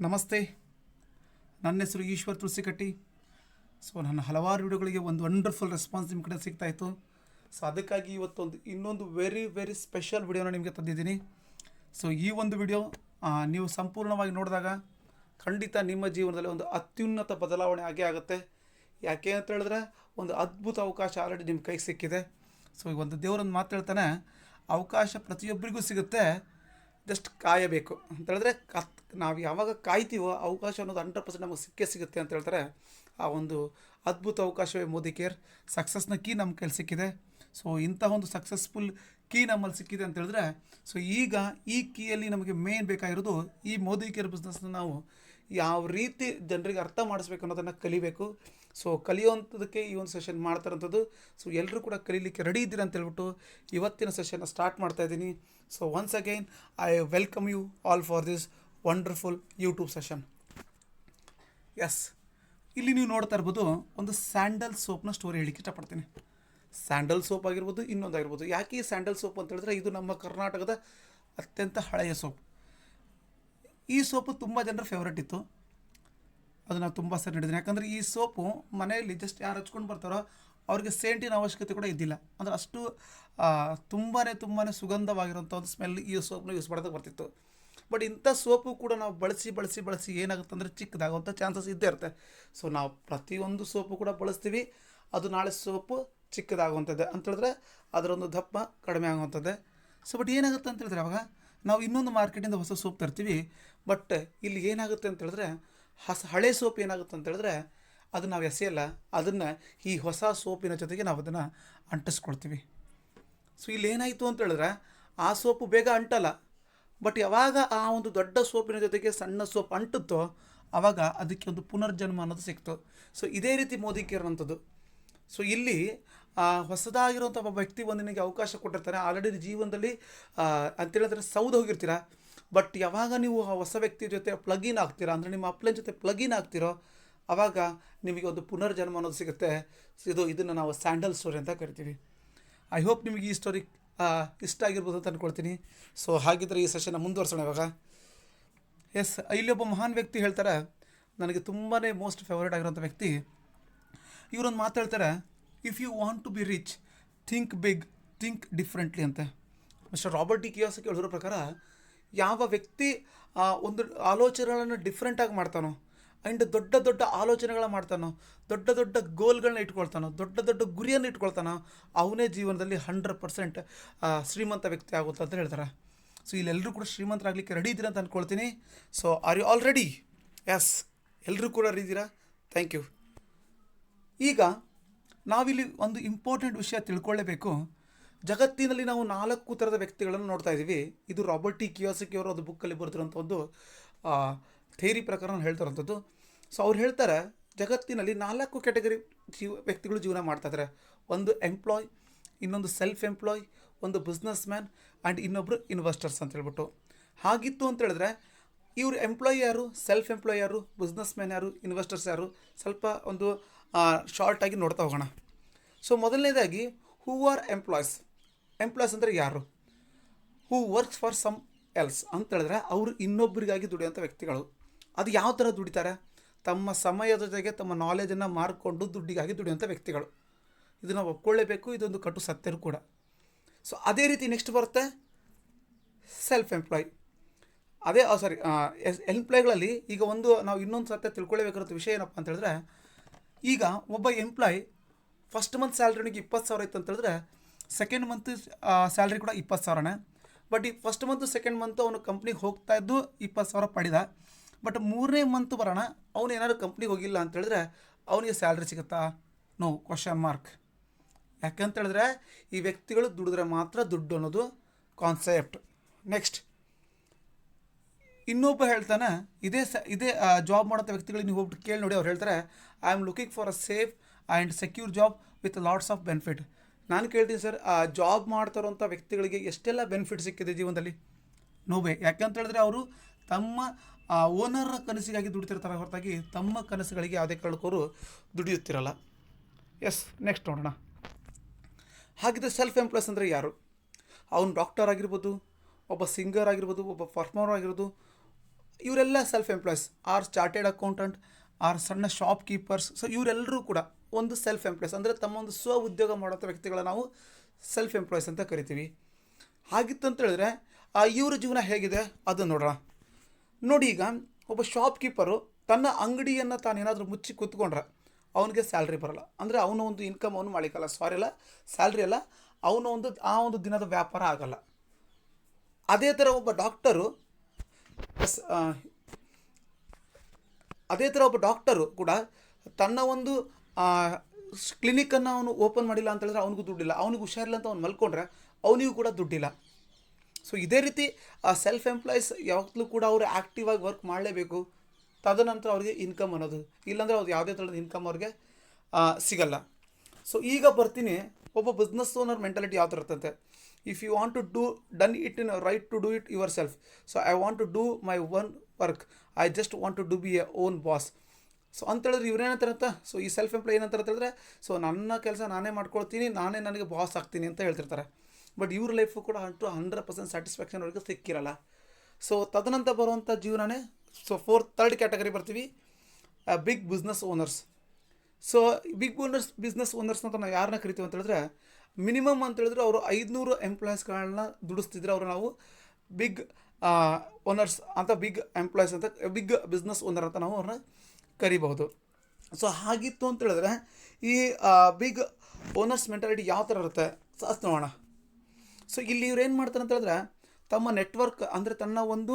ನಮಸ್ತೆ. ನನ್ನ ಹೆಸರು ಈಶ್ವರ್ ತುಳಸಿಕಟ್ಟಿ. ಸೊ ನನ್ನ ಹಲವಾರು ವಿಡಿಯೋಗಳಿಗೆ ಒಂದು ವಂಡರ್ಫುಲ್ ರೆಸ್ಪಾನ್ಸ್ ನಿಮ್ಮ ಕಡೆ ಸಿಗ್ತಾಯಿತ್ತು. ಸೊ ಅದಕ್ಕಾಗಿ ಇವತ್ತೊಂದು ಇನ್ನೊಂದು ವೆರಿ ಸ್ಪೆಷಲ್ ವಿಡಿಯೋನ ನಿಮಗೆ ತಂದಿದ್ದೀನಿ. ಸೊ ಈ ಒಂದು ವಿಡಿಯೋ ನೀವು ಸಂಪೂರ್ಣವಾಗಿ ನೋಡಿದಾಗ ಖಂಡಿತ ನಿಮ್ಮ ಜೀವನದಲ್ಲಿ ಒಂದು ಅತ್ಯುನ್ನತ ಬದಲಾವಣೆ ಆಗೇ ಆಗುತ್ತೆ. ಯಾಕೆ ಅಂತ ಹೇಳಿದ್ರೆ ಒಂದು ಅದ್ಭುತ ಅವಕಾಶ ಆಲ್ರೆಡಿ ನಿಮ್ಮ ಕೈಗೆ ಸಿಕ್ಕಿದೆ. ಸೊ ಈ ಒಂದು ದೇವರೊಂದು ಮಾತು ಹೇಳ್ತಾನೆ, ಅವಕಾಶ ಪ್ರತಿಯೊಬ್ಬರಿಗೂ ಸಿಗುತ್ತೆ, ಜಸ್ಟ್ ಕಾಯಬೇಕು ಅಂತ ಹೇಳಿದ್ರೆ ನಾವು ಯಾವಾಗ ಕಾಯ್ತೀವೋ ಅವಕಾಶ ಅನ್ನೋದು 100% ನಮಗೆ ಸಿಗುತ್ತೆ ಅಂತ ಹೇಳ್ತಾರೆ. ಆ ಒಂದು ಅದ್ಭುತ ಅವಕಾಶವೇ ಮೋದಿ ಕೇರ್. ಸಕ್ಸಸ್ನ ಕೀ ನಮ್ಮ ಕೈಲಿ ಸಿಕ್ಕಿದೆ. ಸೊ ಇಂತಹ ಒಂದು ಸಕ್ಸಸ್ಫುಲ್ ಕೀ ನಮ್ಮಲ್ಲಿ ಸಿಕ್ಕಿದೆ ಅಂತ ಹೇಳಿದ್ರೆ, ಸೊ ಈಗ ಈ ಕೀಯಲ್ಲಿ ನಮಗೆ ಮೇನ್ ಬೇಕಾಗಿರೋದು ಈ ಮೋದಿ ಕೇರ್ ಬಿಸ್ನೆಸ್ನ ನಾವು ಯಾವ ರೀತಿ ಜನರಿಗೆ ಅರ್ಥ ಮಾಡಿಸ್ಬೇಕು ಅನ್ನೋದನ್ನು ಕಲಿಬೇಕು. ಸೊ ಕಲಿಯುವಂಥದ್ದಕ್ಕೆ ಈ ಒಂದು ಸೆಷನ್ ಮಾಡ್ತಾರಂಥದ್ದು. ಸೊ ಎಲ್ಲರೂ ಕೂಡ ಕಲೀಲಿಕ್ಕೆ ರೆಡಿ ಇದ್ದೀರಾ ಅಂತ ಹೇಳ್ಬಿಟ್ಟು ಇವತ್ತಿನ ಸೆಷನ್ನ ಸ್ಟಾರ್ಟ್ ಮಾಡ್ತಾ ಇದ್ದೀನಿ. So once again I welcome you all for this wonderful YouTube session. Yes, ಇಲ್ಲಿ ನೀವು ನೋಡ್ತಾ ಇರ್ಬೋದು ಒಂದು ಸ್ಯಾಂಡಲ್ ಸೋಪ್ನ ಸ್ಟೋರಿ ಹೇಳಲಿಕ್ಕೆ ಇಷ್ಟಪಡ್ತೀನಿ. ಸ್ಯಾಂಡಲ್ ಸೋಪ್ ಆಗಿರ್ಬೋದು, ಇನ್ನೊಂದಾಗಿರ್ಬೋದು. ಯಾಕೆ ಈ ಸ್ಯಾಂಡಲ್ ಸೋಪ್ ಅಂತ ಹೇಳಿದ್ರೆ ಇದು ನಮ್ಮ ಕರ್ನಾಟಕದ ಅತ್ಯಂತ ಹಳೆಯ ಸೋಪ್. ಈ ಸೋಪು ತುಂಬ ಜನರ ಫೇವ್ರೇಟ್ ಇತ್ತು. ಅದು ನಾವು ತುಂಬ ಸರಿ ಹಿಡಿದೀನಿ. ಯಾಕಂದರೆ ಈ ಸೋಪು ಮನೆಯಲ್ಲಿ ಜಸ್ಟ್ ಯಾರು ಹಚ್ಕೊಂಡು ಬರ್ತಾರೋ ಅವ್ರಿಗೆ ಸೇಂಟಿನ ಅವಶ್ಯಕತೆ ಕೂಡ ಇದ್ದಿಲ್ಲ. ಅಂದರೆ ಅಷ್ಟು ತುಂಬಾ ಸುಗಂಧವಾಗಿರೋಂಥ ಒಂದು ಸ್ಮೆಲ್ ಈ ಸೋಪ್ನ ಯೂಸ್ ಮಾಡೋದಕ್ಕೆ ಬರ್ತಿತ್ತು. ಬಟ್ ಇಂಥ ಸೋಪು ಕೂಡ ನಾವು ಬಳಸಿ ಏನಾಗುತ್ತೆ ಅಂದರೆ ಚಿಕ್ಕದಾಗುವಂಥ ಚಾನ್ಸಸ್ ಇದ್ದೇ ಇರುತ್ತೆ. ಸೊ ನಾವು ಪ್ರತಿಯೊಂದು ಸೋಪು ಕೂಡ ಬಳಸ್ತೀವಿ, ಅದು ನಾಳೆ ಸೋಪು ಚಿಕ್ಕದಾಗುವಂಥದ್ದೇ ಅಂತ ಹೇಳಿದ್ರೆ ಅದರೊಂದು ದಪ್ಪ ಕಡಿಮೆ ಆಗುವಂಥದ್ದೇ. ಸೊ ಬಟ್ ಏನಾಗುತ್ತೆ ಅಂತ ಹೇಳಿದ್ರೆ ಅವಾಗ ನಾವು ಇನ್ನೊಂದು ಮಾರ್ಕೆಟಿಂದ ಹೊಸ ಸೋಪ್ ತರ್ತೀವಿ. ಬಟ್ ಇಲ್ಲಿ ಏನಾಗುತ್ತೆ ಅಂತ ಹೇಳಿದ್ರೆ ಹಳೆ ಸೋಪ್ ಏನಾಗುತ್ತೆ ಅಂತ ಹೇಳಿದ್ರೆ ಅದು ನಾವು ಎಸೆಯಲ್ಲ, ಅದನ್ನು ಈ ಹೊಸ ಸೋಪಿನ ಜೊತೆಗೆ ನಾವು ಅದನ್ನು ಅಂಟಿಸ್ಕೊಳ್ತೀವಿ. ಸೊ ಇಲ್ಲಿ ಏನಾಯಿತು ಅಂತ ಹೇಳಿದ್ರೆ ಆ ಸೋಪು ಬೇಗ ಅಂಟಲ್ಲ. ಬಟ್ ಯಾವಾಗ ಆ ಒಂದು ದೊಡ್ಡ ಸೋಪಿನ ಜೊತೆಗೆ ಸಣ್ಣ ಸೋಪ್ ಅಂಟುತ್ತೋ ಆವಾಗ ಅದಕ್ಕೆ ಒಂದು ಪುನರ್ಜನ್ಮ ಅನ್ನೋದು ಸಿಕ್ತು. ಸೊ ಇದೇ ರೀತಿ ಮೋದಿ ಕೇರ್ ಅಂಥದ್ದು. ಸೊ ಇಲ್ಲಿ ಹೊಸದಾಗಿರುವಂಥ ಒಬ್ಬ ವ್ಯಕ್ತಿ ಒಂದು ನಿನಗೆ ಅವಕಾಶ ಕೊಟ್ಟಿರ್ತಾನೆ. ಆಲ್ರೆಡಿ ಜೀವನದಲ್ಲಿ ಅಂತೇಳಿದ್ರೆ ಸೌದು ಹೋಗಿರ್ತೀರ. ಬಟ್ ಯಾವಾಗ ನೀವು ಆ ಹೊಸ ವ್ಯಕ್ತಿ ಜೊತೆ ಪ್ಲಗಿನ್ ಆಗ್ತೀರಾ, ಅಂದರೆ ನಿಮ್ಮ ಅಪ್ಲೈನ್ ಜೊತೆ ಪ್ಲಗಿನ್ ಆಗ್ತಿರೋ ಆವಾಗ ನಿಮಗೆ ಒಂದು ಪುನರ್ಜನ್ಮ ಅನ್ನೋದು ಸಿಗುತ್ತೆ. ಇದನ್ನು ನಾವು ಸ್ಯಾಂಡಲ್ ಸ್ಟೋರಿ ಅಂತ ಕರಿತೀವಿ. ಐ ಹೋಪ್ ನಿಮಗೆ ಈ ಸ್ಟೋರಿ ಇಷ್ಟ ಆಗಿರ್ಬೋದು ಅಂತ ಅಂದ್ಕೊಳ್ತೀನಿ. ಸೊ ಹಾಗಿದ್ರೆ ಈ ಸೆಷನ್ನ ಮುಂದುವರ್ಸೋಣ ಇವಾಗ. ಎಸ್, ಇಲ್ಲಿ ಒಬ್ಬ ಮಹಾನ್ ವ್ಯಕ್ತಿ ಹೇಳ್ತಾರೆ, ನನಗೆ ತುಂಬಾ ಮೋಸ್ಟ್ ಫೇವರೇಟ್ ಆಗಿರೋಂಥ ವ್ಯಕ್ತಿ. ಇವರೊಂದು ಮಾತು ಹೇಳ್ತಾರೆ, if you want to be rich think big, think differently ಅಂತ. ಮಿಸ್ಟರ್ ರಾಬರ್ಟ್ ಡಿ ಕಿಯೋಸಕಿ ಹೇಳಿರೋ ಪ್ರಕಾರ ಯಾವ ವ್ಯಕ್ತಿ ಒಂದು ಆಲೋಚನೆಗಳನ್ನು ಡಿಫ್ರೆಂಟಾಗಿ ಮಾಡ್ತಾನೋ ಆ್ಯಂಡ್ ದೊಡ್ಡ ಆಲೋಚನೆಗಳ ಮಾಡ್ತಾನೋ, ದೊಡ್ಡ ಗೋಲ್ಗಳನ್ನ ಇಟ್ಕೊಳ್ತಾನೋ, ದೊಡ್ಡ ಗುರಿಯನ್ನು ಇಟ್ಕೊಳ್ತಾನೋ, ಅವನೇ ಜೀವನದಲ್ಲಿ 100% ಶ್ರೀಮಂತ ವ್ಯಕ್ತಿ ಆಗುತ್ತೆ ಅಂತ ಹೇಳ್ತಾರೆ. ಸೊ ಇಲ್ಲೆಲ್ಲರೂ ಕೂಡ ಶ್ರೀಮಂತರಾಗಲಿಕ್ಕೆ ರೆಡಿ ಇದ್ದೀರಾ ಅಂತ ಅಂದ್ಕೊಳ್ತೀನಿ. So are you all ready? Yes, ಎಲ್ಲರೂ ಕೂಡ ರೆಡಿ ಇದ್ದೀರಾ? Thank you. ಈಗ ನಾವಿಲ್ಲಿ ಒಂದು ಇಂಪಾರ್ಟೆಂಟ್ ವಿಷಯ ತಿಳ್ಕೊಳ್ಳೇಬೇಕು. ಜಗತ್ತಿನಲ್ಲಿ ನಾವು 4 ಥರದ ವ್ಯಕ್ತಿಗಳನ್ನು ನೋಡ್ತಾ ಇದ್ದೀವಿ. ಇದು ರಾಬರ್ಟ್ ಟಿ ಕಿಯೋಸಕಿ ಅವರು ಒಂದು ಬುಕ್ಕಲ್ಲಿ ಬರ್ತಿರೋಂಥ ಒಂದು ಥೇರಿ ಪ್ರಕಾರ ಹೇಳ್ತಾರಂಥದ್ದು. ಸೊ ಅವ್ರು ಹೇಳ್ತಾರೆ, ಜಗತ್ತಿನಲ್ಲಿ 4 ಕ್ಯಾಟಗರಿ ವ್ಯಕ್ತಿಗಳು ಜೀವನ ಮಾಡ್ತಾಯಿದ್ದಾರೆ. ಒಂದು ಎಂಪ್ಲಾಯ್, ಇನ್ನೊಂದು ಸೆಲ್ಫ್ ಎಂಪ್ಲಾಯ್, ಒಂದು ಬಿಸ್ನೆಸ್ ಮ್ಯಾನ್ ಆ್ಯಂಡ್ ಇನ್ನೊಬ್ಬರು ಇನ್ವೆಸ್ಟರ್ಸ್ ಅಂತ ಹೇಳ್ಬಿಟ್ಟು. ಹಾಗಿತ್ತು ಅಂತ ಹೇಳಿದ್ರೆ ಇವರು ಎಂಪ್ಲಾಯ್ ಯಾರು, ಸೆಲ್ಫ್ ಎಂಪ್ಲಾಯ್ ಯಾರು, ಬಿಸ್ನೆಸ್ ಮ್ಯಾನ್ ಯಾರು, ಇನ್ವೆಸ್ಟರ್ಸ್ ಯಾರು, ಸ್ವಲ್ಪ ಒಂದು ಶಾರ್ಟಾಗಿ ನೋಡ್ತಾ ಹೋಗೋಣ. ಸೊ ಮೊದಲನೇದಾಗಿ ಹೂ ಆರ್ ಎಂಪ್ಲಾಯ್ಸ್. ಎಂಪ್ಲಾಯ್ಸ್ ಅಂದರೆ ಯಾರು? Who works for some else ಅಂತ ಹೇಳಿದ್ರೆ ಅವರು ಇನ್ನೊಬ್ಬರಿಗಾಗಿ ದುಡಿಯೋಂಥ ವ್ಯಕ್ತಿಗಳು. ಅದು ಯಾವ ಥರ ದುಡಿತಾರೆ? ತಮ್ಮ ಸಮಯದ ಜೊತೆಗೆ ತಮ್ಮ ನಾಲೆಜನ್ನು ಮಾರ್ಕೊಂಡು ದುಡ್ಡಿಗಾಗಿ ದುಡಿಯೋಂಥ ವ್ಯಕ್ತಿಗಳು. ಇದನ್ನು ಒಪ್ಕೊಳ್ಳೇಬೇಕು, ಇದೊಂದು ಕಟು ಸತ್ಯರು ಕೂಡ. ಸೊ ಅದೇ ರೀತಿ ನೆಕ್ಸ್ಟ್ ಬರುತ್ತೆ ಸೆಲ್ಫ್ ಎಂಪ್ಲಾಯ್. ಅದೇ ಎಂಪ್ಲಾಯ್ಗಳಲ್ಲಿ ಈಗ ನಾವು ಇನ್ನೊಂದು ಸತ್ಯ ತಿಳ್ಕೊಳ್ಳೇಬೇಕಾಗಿರೋ ವಿಷಯ ಏನಪ್ಪ ಅಂತ ಹೇಳಿದ್ರೆ, ಈಗ ಒಬ್ಬ ಎಂಪ್ಲಾಯ್ ಫಸ್ಟ್ ಮಂತ್ ಸ್ಯಾಲ್ರಿನಿಗೆ 20,000 ಇತ್ತು ಅಂತ ಹೇಳಿದ್ರೆ ಸೆಕೆಂಡ್ ಮಂತ್ ಸ್ಯಾಲ್ರಿ ಕೂಡ 20,000ನೇ. ಬಟ್ ಈ ಫಸ್ಟ್ ಮಂತು ಸೆಕೆಂಡ್ ಮಂತು ಅವನು ಕಂಪ್ನಿಗೆ ಹೋಗ್ತಾ ಇದ್ದು 20,000 ಪಡೆದ. ಬಟ್ 3ನೇ ಮಂತ್ ಬರೋಣ ಅವನು ಏನಾದ್ರು ಕಂಪ್ನಿಗೆ ಹೋಗಿಲ್ಲ ಅಂತ ಹೇಳಿದ್ರೆ ಅವನಿಗೆ ಸ್ಯಾಲ್ರಿ ಸಿಗುತ್ತಾ? No, question mark. ಯಾಕಂತ ಹೇಳಿದ್ರೆ ಈ ವ್ಯಕ್ತಿಗಳು ದುಡಿದ್ರೆ ಮಾತ್ರ ದುಡ್ಡು ಅನ್ನೋದು ಕಾನ್ಸೆಪ್ಟ್. ನೆಕ್ಸ್ಟ್ ಇನ್ನೊಬ್ಬ ಹೇಳ್ತಾನೆ, ಇದೇ ಜಾಬ್ ಮಾಡೋಂಥ ವ್ಯಕ್ತಿಗಳಿಗೆ ನೀವು ಹೋಗ್ಬಿಟ್ಟು ಕೇಳಿ ನೋಡಿ. ಅವ್ರು ಹೇಳ್ತಾರೆ, I am looking for a safe and secure job with lots of benefit. ನಾನು ಕೇಳ್ತೀನಿ, ಸರ್ ಆ ಜಾಬ್ ಮಾಡ್ತಾರೋಂಥ ವ್ಯಕ್ತಿಗಳಿಗೆ ಎಷ್ಟೆಲ್ಲ ಬೆನಿಫಿಟ್ ಸಿಕ್ಕಿದೆ ಜೀವನದಲ್ಲಿ? ನೋವೇ. ಯಾಕಂತ ಹೇಳಿದ್ರೆ ಅವರು ತಮ್ಮ ಓನರ್ನ ಕನಸಿಗಾಗಿ ದುಡಿತಿರ್ತಾರೆ ಹೊರತಾಗಿ ತಮ್ಮ ಕನಸುಗಳಿಗೆ ಯಾವುದೇ ಕಾರಣಕ್ಕವರು ದುಡಿಯುತ್ತಿರಲ್ಲ. ಎಸ್, ನೆಕ್ಸ್ಟ್ ನೋಡೋಣ. ಹಾಗಿದ್ರೆ ಸೆಲ್ಫ್ ಎಂಪ್ಲಾಯ್ಸ್ ಅಂದರೆ ಯಾರು? ಅವನು ಡಾಕ್ಟರ್ ಆಗಿರ್ಬೋದು, ಒಬ್ಬ ಸಿಂಗರ್ ಆಗಿರ್ಬೋದು, ಒಬ್ಬ ಪರ್ಫಾರ್ಮರ್ ಆಗಿರ್ಬೋದು, ಇವರೆಲ್ಲ self employees or chartered accountant or ಸಣ್ಣ ಶಾಪ್ ಕೀಪರ್ಸ್. ಸೊ ಇವರೆಲ್ಲರೂ ಕೂಡ ಒಂದು ಸೆಲ್ಫ್ ಎಂಪ್ಲಾಯ್ಸ್, ಅಂದರೆ ತಮ್ಮ ಒಂದು ಸ್ವ ಉದ್ಯೋಗ ಮಾಡೋಂಥ ವ್ಯಕ್ತಿಗಳ ನಾವು ಸೆಲ್ಫ್ ಎಂಪ್ಲಾಯ್ಸ್ ಅಂತ ಕರಿತೀವಿ. ಹಾಗಿತ್ತು ಅಂತ ಹೇಳಿದ್ರೆ ಇವರ ಜೀವನ ಹೇಗಿದೆ ಅದು ನೋಡೋಣ. ನೋಡಿ, ಈಗ ಒಬ್ಬ ಶಾಪ್ ಕೀಪರು ತನ್ನ ಅಂಗಡಿಯನ್ನು ತಾನೇನಾದರೂ ಮುಚ್ಚಿ ಕೂತ್ಕೊಂಡ್ರೆ ಅವನಿಗೆ ಸ್ಯಾಲ್ರಿ ಬರೋಲ್ಲ, ಅಂದರೆ ಅವನ ಒಂದು ಇನ್ಕಮ್ ಅವನು ಮಾಡಿಕಲ್ಲ, ಸ್ಯಾಲ್ರಿ ಅಲ್ಲ, ಆ ಒಂದು ದಿನದ ವ್ಯಾಪಾರ ಆಗಲ್ಲ. ಅದೇ ಥರ ಒಬ್ಬ ಡಾಕ್ಟರು ಕೂಡ ತನ್ನ ಒಂದು ಕ್ಲಿನಿಕನ್ನು ಅವನು ಓಪನ್ ಮಾಡಿಲ್ಲ ಅಂತ ಹೇಳಿದ್ರೆ ಅವನಿಗೂ ದುಡ್ಡಿಲ್ಲ, ಅವನಿಗೆ ಹುಷಾರಿಲ್ಲ ಅಂತ ಅವ್ನು ಮಲ್ಕೊಂಡ್ರೆ ಅವನಿಗೂ ಕೂಡ ದುಡ್ಡಿಲ್ಲ. ಸೊ ಇದೇ ರೀತಿ ಸೆಲ್ಫ್ ಎಂಪ್ಲಾಯ್ಸ್ ಯಾವಾಗಲೂ ಕೂಡ ಅವರು ಆ್ಯಕ್ಟಿವ್ ಆಗಿ ವರ್ಕ್ ಮಾಡಲೇಬೇಕು, ತದನಂತರ ಅವ್ರಿಗೆ ಇನ್ಕಮ್ ಅನ್ನೋದು, ಇಲ್ಲಾಂದರೆ ಅವ್ರು ಯಾವುದೇ ಥರದ ಇನ್ಕಮ್ ಅವ್ರಿಗೆ ಸಿಗಲ್ಲ. ಸೊ ಈಗ ಬರ್ತೀನಿ, ಒಬ್ಬ ಬಿಸ್ನೆಸ್ ಓನರ್ ಮೆಂಟಾಲಿಟಿ ಯಾವ ಥರ ಇರ್ತಂತೆ. If you want to done it in right to do it yourself. So I want to do my own work, I just want to be a own boss. So ಅಂತೇಳಿದ್ರೆ ಇವ್ರೇನಂತಾರಂತ, so ಈ self employ ಏನಂತಾರೆ ಅಂತ ಹೇಳಿದ್ರೆ, so ನನ್ನ ಕೆಲಸ ನಾನೇ ಮಾಡ್ಕೊಳ್ತೀನಿ, ನಾನೇ ನನಗೆ ಬಾಸ್ ಆಗ್ತೀನಿ ಅಂತ ಹೇಳ್ತಿರ್ತಾರೆ. ಬಟ್ ಇವ್ರ ಲೈಫು ಕೂಡ 100% ಸ್ಯಾಟಿಸ್ಫ್ಯಾಕ್ಷನ್ ಅವ್ರಿಗೆ ಸಿಕ್ಕಿರಲ್ಲ. ಸೊ ತದನಂತರ ಬರುವಂಥ ಜೀವನನೇ, ಸೊ ಥರ್ಡ್ ಕ್ಯಾಟಗರಿ ಬರ್ತೀವಿ, big business owners. So business owners ಅಂತ ನಾವು ಯಾರನ್ನ ಕರಿತೀವಿ ಅಂತ ಹೇಳಿದ್ರೆ, ಮಿನಿಮಮ್ ಅಂತ ಹೇಳಿದ್ರೆ ಅವರು 500 ಎಂಪ್ಲಾಯೀಸ್ಗಳನ್ನ ದುಡಿಸ್ತಿದ್ರೆ ಅವರು ನಾವು ಬಿಗ್ ಓನರ್ಸ್ ಅಂತ, ಬಿಗ್ ಎಂಪ್ಲಾಯೀಸ್ ಅಂತ, ಬಿಗ್ ಬಿಸ್ನೆಸ್ ಓನರ್ ಅಂತ ನಾವು ಅವ್ರನ್ನ ಕರಿಬಹುದು. ಸೊ ಹಾಗಿತ್ತು ಅಂತ ಹೇಳಿದ್ರೆ ಈ ಬಿಗ್ ಓನರ್ಸ್ ಮೆಂಟಾಲಿಟಿ ಯಾವ ಥರ ಇರುತ್ತೆ ಅಷ್ಟು ನೋಡೋಣ. ಸೊ ಇಲ್ಲಿ ಇವ್ರು ಏನು ಮಾಡ್ತಾರೆ ಅಂತ ಹೇಳಿದ್ರೆ, ತಮ್ಮ ನೆಟ್ವರ್ಕ್, ಅಂದರೆ ತನ್ನ ಒಂದು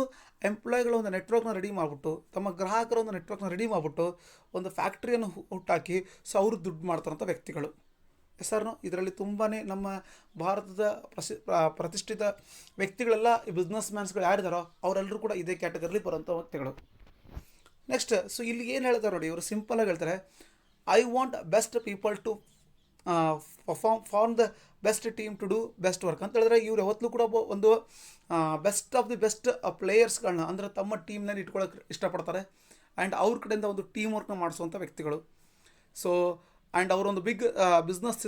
ಎಂಪ್ಲಾಯ್ಗಳ ಒಂದು ನೆಟ್ವರ್ಕ್ನ ರೆಡಿ ಮಾಡಿಬಿಟ್ಟು, ತಮ್ಮ ಗ್ರಾಹಕರ ಒಂದು ನೆಟ್ವರ್ಕ್ನ ರೆಡಿ ಮಾಡಿಬಿಟ್ಟು ಒಂದು ಫ್ಯಾಕ್ಟ್ರಿಯನ್ನು ಹುಟ್ಟಾಕಿ ಸೊ ಅವರು ದುಡ್ಡು ಮಾಡ್ತಾರಂಥ ವ್ಯಕ್ತಿಗಳು. ಹೆಸರು ಇದರಲ್ಲಿ ತುಂಬಾ ನಮ್ಮ ಭಾರತದ ಪ್ರತಿಷ್ಠಿತ ವ್ಯಕ್ತಿಗಳೆಲ್ಲ ಈ ಬಿಸ್ನೆಸ್ ಮ್ಯಾನ್ಸ್ಗಳು ಯಾರಿದ್ದಾರೋ ಅವರೆಲ್ಲರೂ ಕೂಡ ಇದೇ ಕ್ಯಾಟಗರಿಲಿ ಬರೋಂಥ ವ್ಯಕ್ತಿಗಳು. ನೆಕ್ಸ್ಟ್, ಸೊ ಇಲ್ಲಿ ಏನು ಹೇಳ್ತಾರೆ ನೋಡಿ, ಇವರು ಸಿಂಪಲಾಗಿ ಹೇಳ್ತಾರೆ, I want best people to form the best team to do best work ಅಂತ ಹೇಳಿದ್ರೆ, ಇವ್ರು ಯಾವತ್ತೂ ಕೂಡ ಒಂದು ಬೆಸ್ಟ್ ಆಫ್ ದಿ ಬೆಸ್ಟ್ ಪ್ಲೇಯರ್ಸ್ಗಳನ್ನ, ಅಂದರೆ ತಮ್ಮ ಟೀಮ್ನಲ್ಲಿ ಇಟ್ಕೊಳ್ಳೋಕೆ ಇಷ್ಟಪಡ್ತಾರೆ. ಆ್ಯಂಡ್ ಅವ್ರ ಕಡೆಯಿಂದ ಒಂದು ಟೀಮ್ ವರ್ಕ್ನ ಮಾಡಿಸುವಂಥ ವ್ಯಕ್ತಿಗಳು. ಸೊ ಆ್ಯಂಡ್ ಅವರೊಂದು ಬಿಗ್ ಬಿಸ್ನೆಸ್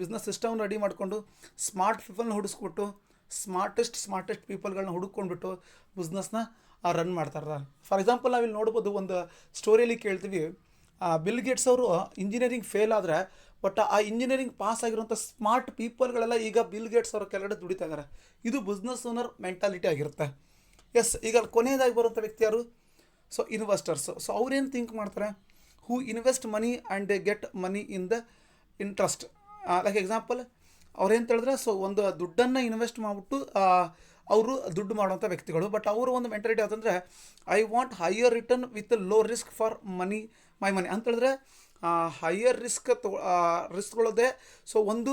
ಬಿಸ್ನೆಸ್ ಸಿಸ್ಟಮ್ನ ರೆಡಿ ಮಾಡಿಕೊಂಡು ಸ್ಮಾರ್ಟ್ ಪೀಪಲ್ನ ಹುಡಿಸ್ಬಿಟ್ಟು, ಸ್ಮಾರ್ಟೆಸ್ಟ್ ಪೀಪಲ್ಗಳನ್ನ ಹುಡುಕೊಂಡ್ಬಿಟ್ಟು ಬಿಸ್ನೆಸ್ನ ರನ್ ಮಾಡ್ತಾರೆ. ಫಾರ್ ಎಕ್ಸಾಂಪಲ್ ನಾವಿಲ್ಲಿ ನೋಡ್ಬೋದು, ಒಂದು ಸ್ಟೋರಿಯಲ್ಲಿ ಕೇಳ್ತೀವಿ, ಬಿಲ್ ಗೇಟ್ಸ್ ಅವರು ಇಂಜಿನಿಯರಿಂಗ್ ಫೇಲ್ ಆದರೆ, ಬಟ್ ಆ ಇಂಜಿನಿಯರಿಂಗ್ ಪಾಸ್ ಆಗಿರುವಂಥ ಸ್ಮಾರ್ಟ್ ಪೀಪಲ್ಗಳೆಲ್ಲ ಈಗ ಬಿಲ್ ಗೇಟ್ಸ್ ಅವರ ಕೆಳಗಡೆ ದುಡಿತಾ ಇದ್ದಾರೆ. ಇದು ಬಿಸ್ನೆಸ್ ಓನರ್ ಮೆಂಟಾಲಿಟಿ ಆಗಿರುತ್ತೆ. ಎಸ್, ಈಗ ಕೊನೆಯದಾಗಿ ಬರುವಂಥ ವ್ಯಕ್ತಿ ಯಾರು? So investors. ಸೊ ಅವ್ರೇನು ಥಿಂಕ್ ಮಾಡ್ತಾರೆ, who invest money and they get money in the interest. Like example ಅವ್ರೇನು ಹೇಳಿದ್ರೆ, ಸೊ ಒಂದು ದುಡ್ಡನ್ನು ಇನ್ವೆಸ್ಟ್ ಮಾಡಿಬಿಟ್ಟು ಅವರು ದುಡ್ಡು ಮಾಡುವಂಥ ವ್ಯಕ್ತಿಗಳು. ಬಟ್ ಅವರು ಒಂದು ಮೆಂಟಾಲಿಟಿ ಯಾವುದಂದರೆ, I want higher return with low risk for my money ಅಂತ ಹೇಳಿದ್ರೆ, ಹೈಯರ್ ರಿಸ್ಕ್ಗಳದೇ. ಸೊ ಒಂದು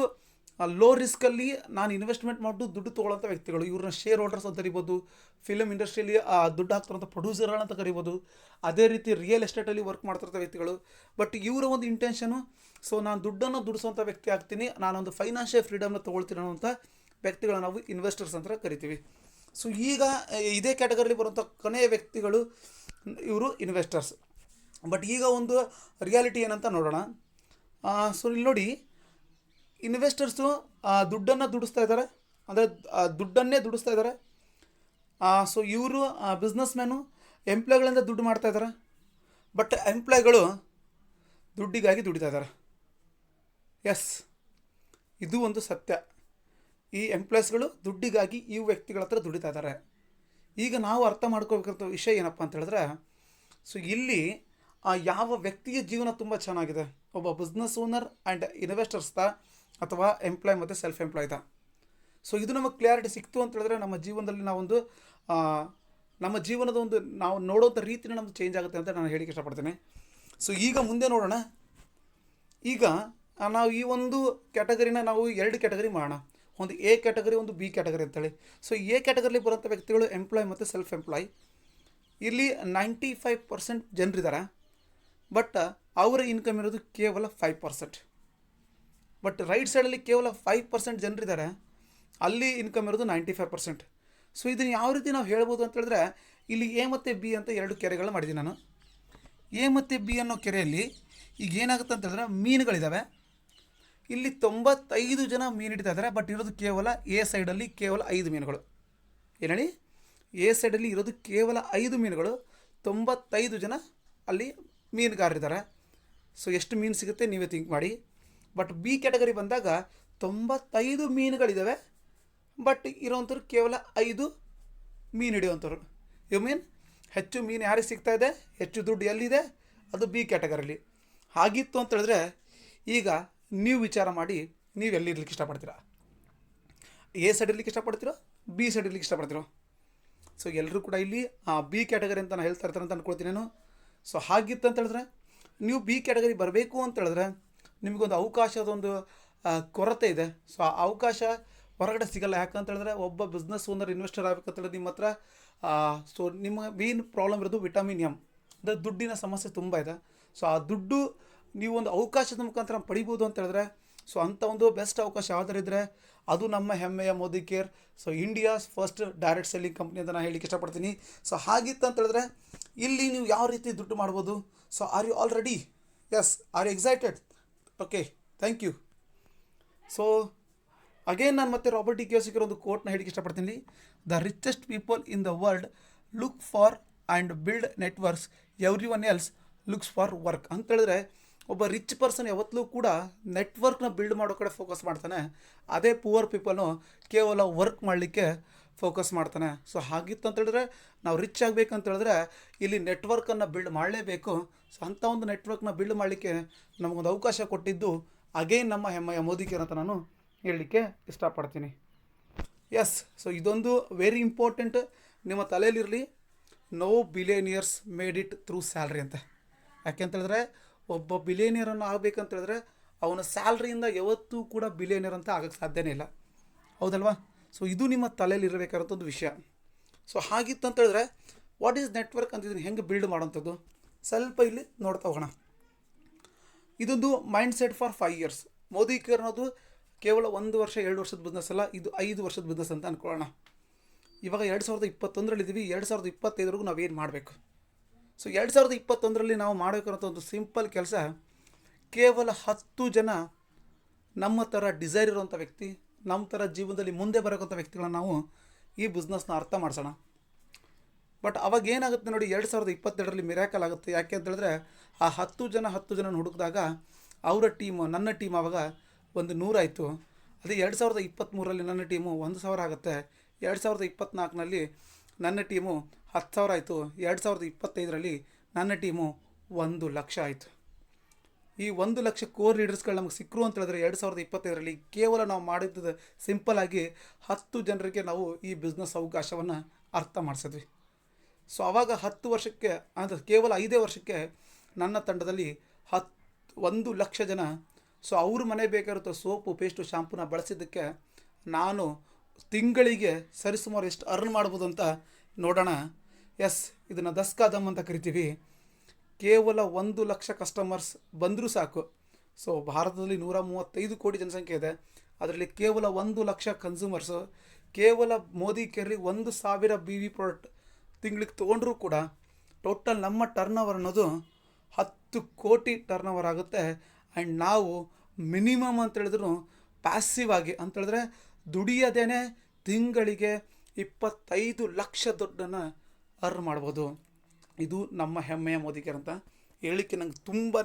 ಲೋ ರಿಸ್ಕಲ್ಲಿ ನಾನು ಇನ್ವೆಸ್ಟ್ಮೆಂಟ್ ಮಾಡಿಬಿಟ್ಟು ದುಡ್ಡು ತೊಗೊಳ್ಳೋಂಥ ವ್ಯಕ್ತಿಗಳು. ಇವ್ರನ್ನ ಶೇರ್ ಹೋಲ್ಡರ್ಸ್ ಅಂತ ಕರಿಬೋದು, ಫಿಲಮ್ ಇಂಡಸ್ಟ್ರಿಯಲ್ಲಿ ದುಡ್ಡು ಹಾಕ್ತಾರಂಥ ಪ್ರೊಡ್ಯೂಸರ್ಗಳಂತ ಕರಿಬೋದು, ಅದೇ ರೀತಿ ರಿಯಲ್ ಎಸ್ಟೇಟಲ್ಲಿ ವರ್ಕ್ ಮಾಡ್ತಿರೋಂಥ ವ್ಯಕ್ತಿಗಳು. ಬಟ್ ಇವರ ಒಂದು ಇಂಟೆನ್ಷನು, ಸೊ ನಾನು ದುಡ್ಡನ್ನು ದುಡಿಸೋಂಥ ವ್ಯಕ್ತಿ ಆಗ್ತೀನಿ, ನಾನೊಂದು ಫೈನಾನ್ಷಿಯಲ್ ಫ್ರೀಡಮ್ನ ತೊಗೊಳ್ತೀನಿ ಅನ್ನೋಂಥ ವ್ಯಕ್ತಿಗಳನ್ನ ನಾವು ಇನ್ವೆಸ್ಟರ್ಸ್ ಅಂತ ಕರಿತೀವಿ. ಸೊ ಈಗ ಇದೇ ಕ್ಯಾಟಗರಿಲಿ ಬರುವಂಥ ಕೊನೆಯ ವ್ಯಕ್ತಿಗಳು ಇವರು ಇನ್ವೆಸ್ಟರ್ಸ್. ಬಟ್ ಈಗ ಒಂದು ರಿಯಾಲಿಟಿ ಏನಂತ ನೋಡೋಣ. ಸೊ ಇಲ್ಲಿ ನೋಡಿ, ಇನ್ವೆಸ್ಟರ್ಸು ದುಡ್ಡನ್ನು ದುಡಿಸ್ತಾ ಇದ್ದಾರೆ, ಅಂದರೆ ದುಡ್ಡನ್ನೇ ದುಡಿಸ್ತಾ ಇದ್ದಾರೆ. ಸೊ ಇವರು ಬಿಸ್ನೆಸ್ ಮ್ಯಾನು ಎಂಪ್ಲಾಯ್ಗಳಿಂದ ದುಡ್ಡು ಮಾಡ್ತಾ ಇದ್ದಾರೆ. ಬಟ್ ಎಂಪ್ಲಾಯ್ಗಳು ದುಡ್ಡಿಗಾಗಿ ದುಡಿತಾ ಇದ್ದಾರೆ. ಎಸ್, ಇದು ಒಂದು ಸತ್ಯ. ಈ ಎಂಪ್ಲಾಯ್ಸ್ಗಳು ದುಡ್ಡಿಗಾಗಿ ಈ ವ್ಯಕ್ತಿಗಳ ಹತ್ರ ದುಡಿತಾ ಇದ್ದಾರೆ. ಈಗ ನಾವು ಅರ್ಥ ಮಾಡ್ಕೋಬೇಕಂತ ವಿಷಯ ಏನಪ್ಪ ಅಂತ ಹೇಳಿದ್ರೆ, ಸೊ ಇಲ್ಲಿ ಯಾವ ವ್ಯಕ್ತಿಯ ಜೀವನ ತುಂಬ ಚೆನ್ನಾಗಿದೆ, ಒಬ್ಬ ಬಿಸ್ನೆಸ್ ಓನರ್ ಆ್ಯಂಡ್ ಇನ್ವೆಸ್ಟರ್ಸ್ದ ಅಥವಾ ಎಂಪ್ಲಾಯ್ ಮತ್ತು ಸೆಲ್ಫ್ ಎಂಪ್ಲಾಯ್ದ. ಸೊ ಇದು ನಮಗೆ ಕ್ಲಿಯಾರಿಟಿ ಸಿಕ್ತು ಅಂತ ಹೇಳಿದ್ರೆ ನಮ್ಮ ಜೀವನದಲ್ಲಿ ನಾವೊಂದು ನಮ್ಮ ಜೀವನದ ಒಂದು ನಾವು ನೋಡೋಂಥ ರೀತಿನ ನಮ್ಮದು ಚೇಂಜ್ ಆಗುತ್ತೆ ಅಂತ ನಾನು ಹೇಳಿಕ್ಕೆ ಇಷ್ಟಪಡ್ತೇನೆ. ಸೊ ಈಗ ಮುಂದೆ ನೋಡೋಣ. ಈಗ ನಾವು ಈ ಒಂದು ಕ್ಯಾಟಗರಿನ ನಾವು 2 ಕ್ಯಾಟಗರಿ ಮಾಡೋಣ, ಒಂದು ಎ ಕ್ಯಾಟಗರಿ, ಒಂದು ಬಿ ಕ್ಯಾಟಗರಿ ಅಂತೇಳಿ. ಸೊ ಎ ಕ್ಯಾಟಗರಿಲಿ ಬರೋಂಥ ವ್ಯಕ್ತಿಗಳು ಎಂಪ್ಲಾಯ್ ಮತ್ತು ಸೆಲ್ಫ್ ಎಂಪ್ಲಾಯ್. ಇಲ್ಲಿ 95% ಜನರಿದ್ದಾರೆ, ಬಟ್ ಅವರ ಇನ್ಕಮ್ ಇರೋದು ಕೇವಲ 5%. ಬಟ್ ರೈಟ್ ಸೈಡಲ್ಲಿ ಕೇವಲ 5% ಜನರಿದ್ದಾರೆ, ಅಲ್ಲಿ ಇನ್ಕಮ್ ಇರೋದು 95%. ಸೊ ಇದನ್ನು ಯಾವ ರೀತಿ ನಾವು ಹೇಳ್ಬೋದು ಅಂತ ಹೇಳಿದ್ರೆ, ಇಲ್ಲಿ ಎ ಮತ್ತು ಬಿ ಅಂತ 2 ಕೆರೆಗಳನ್ನ ಮಾಡಿದ್ದೀನಿ ನಾನು. ಎ ಮತ್ತು ಬಿ ಅನ್ನೋ ಕೆರೆಯಲ್ಲಿ ಈಗ ಏನಾಗುತ್ತೆ ಅಂತ ಹೇಳಿದ್ರೆ, ಮೀನುಗಳಿದ್ದಾವೆ. ಇಲ್ಲಿ 95 ಜನ ಮೀನು ಹಿಡಿತಾ ಇದ್ದಾರೆ, ಬಟ್ ಇರೋದು ಕೇವಲ ಎ ಸೈಡಲ್ಲಿ ಕೇವಲ 5 ಮೀನುಗಳು. ಏನು ಹೇಳಿ, ಎ ಸೈಡಲ್ಲಿ ಇರೋದು ಕೇವಲ 5 ಮೀನುಗಳು, 95 ಜನ ಅಲ್ಲಿ ಮೀನುಗಾರರಿದ್ದಾರೆ. ಸೊ ಎಷ್ಟು ಮೀನು ಸಿಗುತ್ತೆ ನೀವೇ ಥಿಂಕ್ ಮಾಡಿ. ಬಟ್ ಬಿ ಕ್ಯಾಟಗರಿ ಬಂದಾಗ 95 ಮೀನುಗಳಿದ್ದಾವೆ, ಬಟ್ ಇರೋವಂಥವ್ರು ಕೇವಲ 5 ಮೀನು ಹಿಡಿಯುವಂಥವ್ರು. ಯು ಮೀನ್ ಹೆಚ್ಚು ಮೀನು ಯಾರಿಗೆ ಸಿಗ್ತಾ ಇದೆ, ಹೆಚ್ಚು ದುಡ್ಡು ಎಲ್ಲಿದೆ, ಅದು ಬಿ ಕ್ಯಾಟಗರಿಲಿ. ಹಾಗಿತ್ತು ಅಂತ ಹೇಳಿದ್ರೆ ಈಗ ನೀವು ವಿಚಾರ ಮಾಡಿ, ನೀವು ಎಲ್ಲಿರ್ಲಿಕ್ಕೆ ಇಷ್ಟಪಡ್ತೀರಾ? ಎ ಸೈಡ್ ಇರ್ಲಿಕ್ಕೆ ಇಷ್ಟಪಡ್ತೀರೋ, ಬಿ ಸೈಡ್ ಇರ್ಲಿಕ್ಕೆ ಇಷ್ಟಪಡ್ತೀರೋ? ಸೊ ಎಲ್ಲರೂ ಕೂಡ ಇಲ್ಲಿ ಬಿ ಕ್ಯಾಟಗರಿ ಅಂತ ನಾನು ಹೇಳ್ತಾ ಇರ್ತಾರೆ ಅಂತ ಅಂದ್ಕೊಳ್ತೀನಿ ನಾನು. ಸೊ ಹಾಗಿತ್ತು ಅಂತ ಹೇಳಿದ್ರೆ ನೀವು ಬಿ ಕ್ಯಾಟಗರಿ ಬರಬೇಕು ಅಂತ ಹೇಳಿದ್ರೆ ನಿಮಗೊಂದು ಅವಕಾಶದೊಂದು ಕೊರತೆ ಇದೆ. ಸೊ ಆ ಅವಕಾಶ ಹೊರಗಡೆ ಸಿಗಲ್ಲ. ಯಾಕಂತ ಹೇಳಿದ್ರೆ ಒಬ್ಬ ಬಿಸ್ನೆಸ್ ಓನರ್ ಇನ್ವೆಸ್ಟರ್ ಆಗಬೇಕಂತೇಳಿ ನಿಮ್ಮ ಹತ್ರ ಸೊ ನಿಮ್ಮ ಮೇನ್ ಪ್ರಾಬ್ಲಮ್ ಇರೋದು ವಿಟಮಿನ್ ಎಮ್, ಅಂದರೆ ದುಡ್ಡಿನ ಸಮಸ್ಯೆ ತುಂಬ ಇದೆ. ಸೊ ಆ ದುಡ್ಡು ನೀವು ಒಂದು ಅವಕಾಶದ ಮುಖಾಂತರ ಪಡಿಬೋದು ಅಂತ ಹೇಳಿದ್ರೆ, ಸೊ ಅಂಥ ಒಂದು ಬೆಸ್ಟ್ ಅವಕಾಶ ಯಾವುದರಿದ್ದರೆ ಅದು ನಮ್ಮ ಹೆಮ್ಮೆಯ Modi care. So India's first direct selling company ಅಂತ ನಾನು ಹೇಳಲಿಕ್ಕೆ ಇಷ್ಟಪಡ್ತೀನಿ. ಸೊ ಹಾಗಿತ್ತು ಅಂತ ಹೇಳಿದ್ರೆ ಇಲ್ಲಿ ನೀವು ಯಾವ ರೀತಿ ದುಡ್ಡು ಮಾಡ್ಬೋದು? So are you all ready? Yes, are you excited? Okay, thank you. So again ನಾನು ಮತ್ತೆ ರಾಬರ್ಟ್ ಡಿ ಕಿಯೋಸಾಕಿ ಒಂದು ಕೋಟ್ನ ಹೇಳಲಿಕ್ಕೆ ಇಷ್ಟಪಡ್ತೀನಿ. The richest people in the world look for and build networks, everyone else looks for work ಅಂತ ಹೇಳಿದ್ರೆ, ಒಬ್ಬ rich person ಯಾವತ್ತೂ ಕೂಡ ನೆಟ್ವರ್ಕ್ನ ಬಿಲ್ಡ್ ಮಾಡೋ ಕಡೆ ಫೋಕಸ್ ಮಾಡ್ತಾನೆ. ಅದೇ ಪುವರ್ ಪೀಪಲ್ನು ಕೇವಲ ವರ್ಕ್ ಮಾಡಲಿಕ್ಕೆ ಫೋಕಸ್ ಮಾಡ್ತಾನೆ. ಸೊ ಹಾಗಿತ್ತು ಅಂತ ಹೇಳಿದ್ರೆ ನಾವು ರಿಚ್ ಆಗಬೇಕಂತ ಹೇಳಿದ್ರೆ ಇಲ್ಲಿ ನೆಟ್ವರ್ಕನ್ನು ಬಿಲ್ಡ್ ಮಾಡಲೇಬೇಕು. ಸೊ ಅಂಥ ಒಂದು ನೆಟ್ವರ್ಕ್ನ ಬಿಲ್ಡ್ ಮಾಡಲಿಕ್ಕೆ ನಮಗೊಂದು ಅವಕಾಶ ಕೊಟ್ಟಿದ್ದು ಅಗೇನ್ ನಮ್ಮ ಹೆಮ್ಮೆಯ ಮೋದಿ ಕೇರ್ ಅಂತ ನಾನು ಹೇಳಲಿಕ್ಕೆ ಇಷ್ಟಪಡ್ತೀನಿ. ಎಸ್, ಸೊ ಇದೊಂದು ವೆರಿ ಇಂಪಾರ್ಟೆಂಟ್ ನಿಮ್ಮ ತಲೆಯಲ್ಲಿರಲಿ. No billionaires made it through salary ಅಂತ. ಯಾಕೆಂತೇಳಿದ್ರೆ ಒಬ್ಬ ಬಿಲಿಯನಿಯರನ್ನು ಆಗಬೇಕಂತೇಳಿದ್ರೆ ಅವನ ಸ್ಯಾಲ್ರಿಯಿಂದ ಯಾವತ್ತೂ ಕೂಡ ಬಿಲಿಯನಿಯರ್ ಅಂತ ಆಗೋಕ್ಕೆ ಸಾಧ್ಯನೇ ಇಲ್ಲ, ಹೌದಲ್ವಾ? ಸೊ ಇದು ನಿಮ್ಮ ತಲೆಯಲ್ಲಿ ಇರಬೇಕಾದಂಥ ಒಂದು ವಿಷಯ. ಸೊ ಹಾಗಿತ್ತು ಅಂತ ಹೇಳಿದ್ರೆ ವಾಟ್ ಈಸ್ ನೆಟ್ವರ್ಕ್ ಅಂತ ಇದನ್ನು ಹೆಂಗೆ ಬಿಲ್ಡ್ ಮಾಡೋವಂಥದ್ದು ಸ್ವಲ್ಪ ಇಲ್ಲಿ ನೋಡ್ತಾ ಹೋಗೋಣ. ಇದೊಂದು mind set for 5 years. Modi care ಅನ್ನೋದು ಕೇವಲ 1 ವರ್ಷ 2 ವರ್ಷದ ಬಿಸ್ನೆಸ್ ಅಲ್ಲ, ಇದು 5 ವರ್ಷದ ಬಿಸ್ನೆಸ್ ಅಂತ ಅಂದ್ಕೊಳ್ಳೋಣ. ಇವಾಗ 2021ರಲ್ಲಿದ್ದೀವಿ. 2025ವರೆಗೂ ನಾವೇನು ಮಾಡಬೇಕು? ಸೊ 2021ರಲ್ಲಿ ನಾವು ಮಾಡಬೇಕಂತ ಒಂದು ಸಿಂಪಲ್ ಕೆಲಸ, ಕೇವಲ 10 ಜನ ನಮ್ಮ ಥರ ಡಿಸೈರ್ ಇರೋವಂಥ ವ್ಯಕ್ತಿ, ನಮ್ಮ ಥರ ಜೀವನದಲ್ಲಿ ಮುಂದೆ ಬರೋಕ್ಕಂಥ ವ್ಯಕ್ತಿಗಳನ್ನ ನಾವು ಈ ಬಿಸ್ನೆಸ್ನ ಅರ್ಥ ಮಾಡಿಸೋಣ. ಬಟ್ ಅವಾಗ ಏನಾಗುತ್ತೆ ನೋಡಿ, 2022ರಲ್ಲಿ ಮಿರಾಕಲ್ ಆಗುತ್ತೆ. ಯಾಕೆ ಅಂತ ಹೇಳಿದ್ರೆ ಆ 10 ಜನ ಹುಡುಕಿದಾಗ ಅವರ ಟೀಮು, ನನ್ನ ಟೀಮ್ ಆವಾಗ ಒಂದು 100 ಆಯಿತು. ಅದೇ 2023ರಲ್ಲಿ ನನ್ನ ಟೀಮು 1000 ಆಗುತ್ತೆ. 2024ನಲ್ಲಿ ನನ್ನ ಟೀಮು 10,000 ಆಯಿತು. 2025ರಲ್ಲಿ ನನ್ನ ಟೀಮು 1,00,000 ಆಯಿತು. ಈ 1,00,000 ಕೋರ್ ಲೀಡರ್ಸ್ಗಳು ನಮಗೆ ಸಿಕ್ಕರು ಅಂತ ಹೇಳಿದ್ರೆ 2025ರಲ್ಲಿ ಕೇವಲ ನಾವು ಮಾಡಿದ್ದು ಸಿಂಪಲ್ಲಾಗಿ 10 ಜನರಿಗೆ ನಾವು ಈ ಬಿಸ್ನೆಸ್ ಅವಕಾಶವನ್ನು ಅರ್ಥ ಮಾಡಿಸಿದ್ವಿ. ಸೊ ಆವಾಗ 10 ವರ್ಷಕ್ಕೆ ಅಂದರೆ ಕೇವಲ 5 ವರ್ಷಕ್ಕೆ ನನ್ನ ತಂಡದಲ್ಲಿ 1,00,000 ಜನ, ಸೊ ಅವ್ರ ಮನೆ ಬೇಕಾಗಿರುತ್ತೋ ಸೋಪು, ಪೇಸ್ಟು, ಶಾಂಪೂನ ಬಳಸಿದ್ದಕ್ಕೆ ನಾನು ತಿಂಗಳಿಗೆ ಸರಿಸುಮಾರು ಎಷ್ಟು ಅರ್ನ್ ಮಾಡ್ಬೋದು ಅಂತ ನೋಡೋಣ. ಎಸ್, ಇದನ್ನು ದಸ್ಕಾದಮ್ ಅಂತ ಕರಿತೀವಿ. ಕೇವಲ 1,00,000 ಕಸ್ಟಮರ್ಸ್ ಬಂದರೂ ಸಾಕು. ಸೊ ಭಾರತದಲ್ಲಿ 135 ಕೋಟಿ ಜನಸಂಖ್ಯೆ ಇದೆ. ಅದರಲ್ಲಿ ಕೇವಲ 1,00,000 ಕನ್ಸ್ಯೂಮರ್ಸು ಕೇವಲ ಮೋದಿ ಕೇರ್ಲಿ 1,000 BV ಪ್ರಾಡಕ್ಟ್ ತಿಂಗಳಿಗೆ ತೊಗೊಂಡ್ರೂ ಕೂಡ ಟೋಟಲ್ ನಮ್ಮ ಟರ್ನ್ ಓವರ್ ಅನ್ನೋದು 10 ಕೋಟಿ ಟರ್ನ್ ಓವರ್ ಆಗುತ್ತೆ. ಆ್ಯಂಡ್ ನಾವು ಮಿನಿಮಮ್ ಅಂತ ಹೇಳಿದ್ರು ಪ್ಯಾಸಿವ್ ಆಗಿ ಅಂತೇಳಿದ್ರೆ ದುಡಿಯೋದೇನೆ ತಿಂಗಳಿಗೆ 25 ಲಕ್ಷ ದುಡ್ಡನ್ನು ಅರ್ನ್ ಮಾಡ್ಬೋದು. ಇದು ನಮ್ಮ ಹೆಮ್ಮೆಯ ಮೋದಿ ಕೇರ್ ಅಂತ ಹೇಳಲಿಕ್ಕೆ ನಂಗೆ ತುಂಬಾ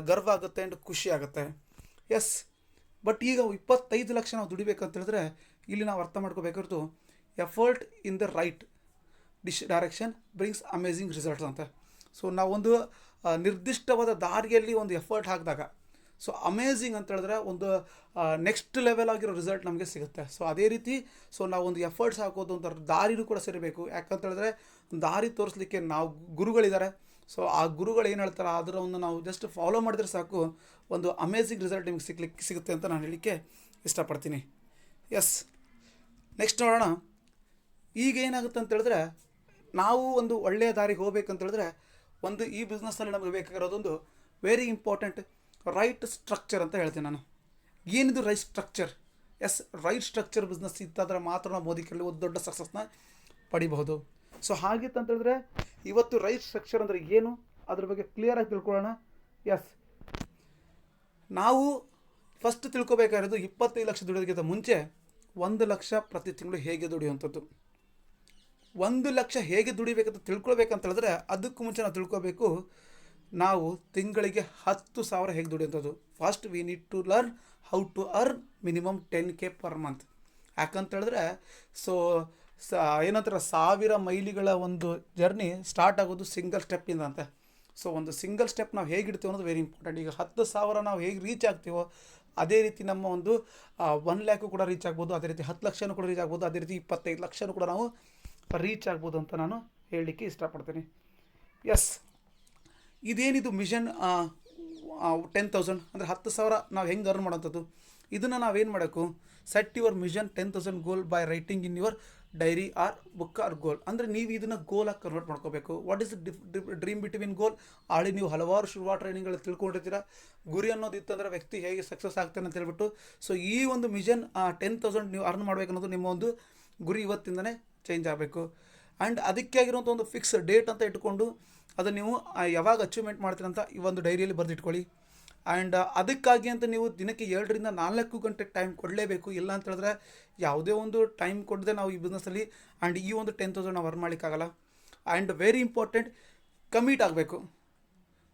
ಗರ್ವ ಆಗುತ್ತೆ ಆ್ಯಂಡ್ ಖುಷಿ ಆಗುತ್ತೆ. ಎಸ್, ಬಟ್ ಈಗ 25 ಲಕ್ಷ ನಾವು ದುಡಿಬೇಕಂತ ಹೇಳಿದ್ರೆ ಇಲ್ಲಿ ನಾವು ಅರ್ಥ ಮಾಡ್ಕೋಬೇಕಾದ್ರು effort in the right direction brings amazing results ಅಂತ. ಸೊ ನಾವೊಂದು ನಿರ್ದಿಷ್ಟವಾದ ದಾರಿಯಲ್ಲಿ ಒಂದು ಎಫರ್ಟ್ ಹಾಕಿದಾಗ ಸೊ ಅಮೇಝಿಂಗ್ ಅಂತ ಹೇಳಿದ್ರೆ ಒಂದು ನೆಕ್ಸ್ಟ್ ಲೆವೆಲ್ ಆಗಿರೋ ರಿಸಲ್ಟ್ ನಮಗೆ ಸಿಗುತ್ತೆ. ಸೊ ಅದೇ ರೀತಿ ಸೊ ನಾವೊಂದು ಎಫರ್ಟ್ಸ್ ಹಾಕೋದು ಅಂತ ದಾರಿನೂ ಕೂಡ ಸೇರಬೇಕು. ಯಾಕಂತ ಹೇಳಿದ್ರೆ ದಾರಿ ತೋರಿಸ್ಲಿಕ್ಕೆ ನಾವು ಗುರುಗಳಿದ್ದಾರೆ. ಸೊ ಆ ಗುರುಗಳು ಏನು ಹೇಳ್ತಾರೆ ಅದರ ಒಂದು ನಾವು ಜಸ್ಟ್ ಫಾಲೋ ಮಾಡಿದ್ರೆ ಸಾಕು, ಒಂದು ಅಮೇಝಿಂಗ್ ರಿಸಲ್ಟ್ ನಿಮಗೆ ಸಿಗುತ್ತೆ ಅಂತ ನಾನು ಹೇಳಲಿಕ್ಕೆ ಇಷ್ಟಪಡ್ತೀನಿ. ಎಸ್, ನೆಕ್ಸ್ಟ್ ನೋಡೋಣ. ಈಗ ಏನಾಗುತ್ತೆ ಅಂತ ಹೇಳಿದ್ರೆ ನಾವು ಒಂದು ಒಳ್ಳೆಯ ದಾರಿಗೆ ಹೋಗ್ಬೇಕಂತ ಹೇಳಿದ್ರೆ ಒಂದು ಈ ಬಿಸ್ನೆಸ್ಸಲ್ಲಿ ನಮಗೆ ಬೇಕಾಗಿರೋದೊಂದು ವೆರಿ ಇಂಪಾರ್ಟೆಂಟ್ ರೈಟ್ ಸ್ಟ್ರಕ್ಚರ್ ಅಂತ ಹೇಳ್ತೀನಿ ನಾನು. ಏನಿದು right structure? Yes, right structure business ಇತ್ತಾದ್ರೆ ಮಾತ್ರ ನಾವು ಮೋದಿ ಕೇರ್ಲಿ ಒಂದು ದೊಡ್ಡ ಸಕ್ಸಸ್ನ ಪಡಿಬಹುದು. ಸೊ ಹಾಗಿತ್ತು ಅಂತ ಹೇಳಿದ್ರೆ ಇವತ್ತು ರೈಟ್ ಸ್ಟ್ರಕ್ಚರ್ ಅಂದರೆ ಏನು ಅದ್ರ ಬಗ್ಗೆ ಕ್ಲಿಯರಾಗಿ ತಿಳ್ಕೊಳ್ಳೋಣ. ಎಸ್, ನಾವು ಫಸ್ಟ್ ತಿಳ್ಕೊಬೇಕಾಗಿರೋದು 25 ಲಕ್ಷ ದುಡಿಯೋದಕ್ಕಿಂತ ಮುಂಚೆ 1 ಲಕ್ಷ ಪ್ರತಿ ತಿಂಗಳು ಹೇಗೆ ದುಡಿಯುವಂಥದ್ದು. 1 ಲಕ್ಷ ಹೇಗೆ ದುಡಿಬೇಕಂತ ತಿಳ್ಕೊಳ್ಬೇಕಂತ ಹೇಳಿದ್ರೆ ಅದಕ್ಕೂ ಮುಂಚೆ ನಾವು ತಿಳ್ಕೊಬೇಕು ನಾವು ತಿಂಗಳಿಗೆ 10,000 ಹೇಗೆ ದುಡಿಯೋಂಥದ್ದು. First we need to learn how to earn minimum 10K per month. ಯಾಕಂತ ಹೇಳಿದ್ರೆ ಸೊ ಏನಂತಾರೆ 1000 ಮೈಲಿಗಳ ಒಂದು ಜರ್ನಿ ಸ್ಟಾರ್ಟ್ ಆಗೋದು ಸಿಂಗಲ್ ಸ್ಟೆಪ್ಪಿಂದ ಅಂತ. ಸೊ ಒಂದು ಸಿಂಗಲ್ ಸ್ಟೆಪ್ ನಾವು ಹೇಗೆ ಇಡ್ತೀವೋ ಅನ್ನೋದು ವೆರಿ ಇಂಪಾರ್ಟೆಂಟ್. ಈಗ 10,000 ನಾವು ಹೇಗೆ ರೀಚ್ ಆಗ್ತೀವೋ ಅದೇ ರೀತಿ ನಮ್ಮ ಒಂದು 1 lakh ಕೂಡ ರೀಚ್ ಆಗ್ಬೋದು, ಅದೇ ರೀತಿ 10 ಲಕ್ಷನೂ ಕೂಡ ರೀಚ್ ಆಗ್ಬೋದು, ಅದೇ ರೀತಿ 25 ಲಕ್ಷನೂ ಕೂಡ ನಾವು ರೀಚ್ ಆಗ್ಬೋದು ಅಂತ ನಾನು ಹೇಳಲಿಕ್ಕೆ ಇಷ್ಟಪಡ್ತೀನಿ. ಎಸ್, ಇದೇನಿದು ಮಿಷನ್ 10,000 ಅಂದರೆ 10,000 ನಾವು ಹೆಂಗೆ ಅರ್ನ್ ಮಾಡೋಂಥದ್ದು. ಇದನ್ನು ನಾವೇನು ಮಾಡಬೇಕು, set your mission 10,000 goal by writing in your diary or book or goal. ಅಂದರೆ ನೀವು ಇದನ್ನು ಗೋಲಾಗಿ ಕನ್ವರ್ಟ್ ಮಾಡ್ಕೋಬೇಕು. What is dream between goal. ಆಳಿ ನೀವು ಹಲವಾರು ಶುರುವಾತ ಟ್ರೈನಿಂಗ್ಗಳು ತಿಳ್ಕೊಂಡಿರ್ತೀರ. ಗುರಿ ಅನ್ನೋದು ಇತ್ತಂದರೆ ವ್ಯಕ್ತಿ ಹೇಗೆ ಸಕ್ಸಸ್ ಆಗ್ತಾನೆ ಅಂತ ಹೇಳ್ಬಿಟ್ಟು. ಸೊ ಈ ಒಂದು ಮಿಷನ್ 10,000 ನೀವು ಅರ್ನ್ ಮಾಡಬೇಕನ್ನೋದು ನಿಮ್ಮ ಒಂದು ಗುರಿ ಇವತ್ತಿಂದನೇ ಚೇಂಜ್ ಆಗಬೇಕು. ಆ್ಯಂಡ್ ಅದಕ್ಕೆ ಆಗಿರುವಂಥ ಒಂದು ಫಿಕ್ಸ್ ಡೇಟ್ ಅಂತ ಇಟ್ಕೊಂಡು ಅದನ್ನು ನೀವು ಯಾವಾಗ ಅಚೀವ್ಮೆಂಟ್ ಮಾಡ್ತೀರ ಅಂತ ಈ ಒಂದು ಡೈರಿಯಲ್ಲಿ ಬರೆದಿಟ್ಕೊಳ್ಳಿ. ಆ್ಯಂಡ್ ಅದಕ್ಕಾಗಿ ಅಂತ ನೀವು ದಿನಕ್ಕೆ 2 ರಿಂದ 4 ಗಂಟೆ ಟೈಮ್ ಕೊಡಲೇಬೇಕು. ಇಲ್ಲ ಅಂತ ಹೇಳಿದ್ರೆ ಯಾವುದೇ ಒಂದು ಟೈಮ್ ಕೊಡದೆ ನಾವು ಈ ಬಿಸ್ನೆಸ್ಸಲ್ಲಿ ಆ್ಯಂಡ್ ಈ ಒಂದು 10,000 ನಾವು ಅರ್ನ್ ಮಾಡಲಿಕ್ಕಾಗಲ್ಲ. ಆ್ಯಂಡ್ ವೆರಿ ಇಂಪಾರ್ಟೆಂಟ್, ಕಮಿಟ್ ಆಗಬೇಕು.